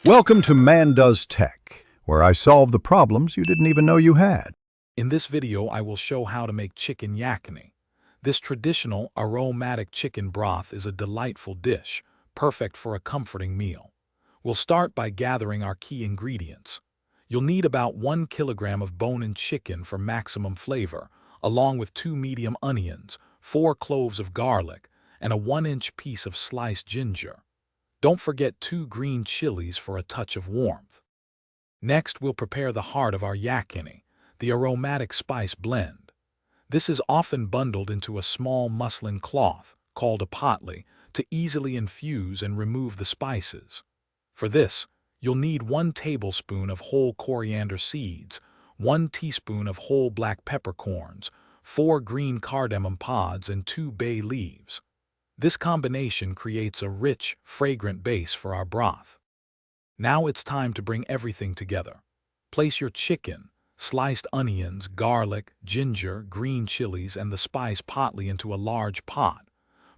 Welcome to Man Does Tech, where I solve the problems you didn't even know you had. In this video, I will show how to make chicken yakhni. This traditional, aromatic chicken broth is a delightful dish, perfect for a comforting meal. We'll start by gathering our key ingredients. You'll need about 1 kilogram of bone-in chicken for maximum flavor, along with 2 medium onions, 4 cloves of garlic, and a 1-inch piece of sliced ginger. Don't forget 2 green chilies for a touch of warmth. Next, we'll prepare the heart of our yakhni, the aromatic spice blend. This is often bundled into a small muslin cloth, called a potli, to easily infuse and remove the spices. For this, you'll need 1 tablespoon of whole coriander seeds, 1 teaspoon of whole black peppercorns, 4 green cardamom pods, and 2 bay leaves. This combination creates a rich, fragrant base for our broth. Now it's time to bring everything together. Place your chicken, sliced onions, garlic, ginger, green chilies, and the spice potli into a large pot.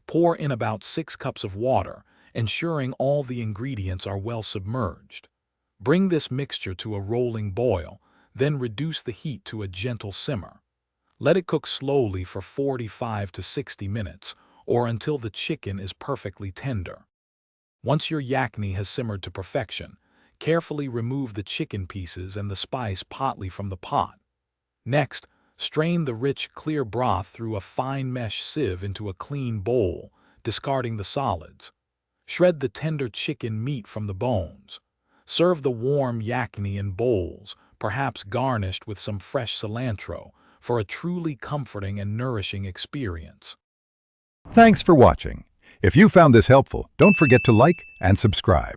Pour in about 6 cups of water, ensuring all the ingredients are well submerged. Bring this mixture to a rolling boil, then reduce the heat to a gentle simmer. Let it cook slowly for 45 to 60 minutes, or until the chicken is perfectly tender. Once your yakhni has simmered to perfection, carefully remove the chicken pieces and the spice potli from the pot. Next, strain the rich, clear broth through a fine mesh sieve into a clean bowl, discarding the solids. Shred the tender chicken meat from the bones. Serve the warm yakhni in bowls, perhaps garnished with some fresh cilantro, for a truly comforting and nourishing experience. Thanks for watching. If you found this helpful, don't forget to like and subscribe.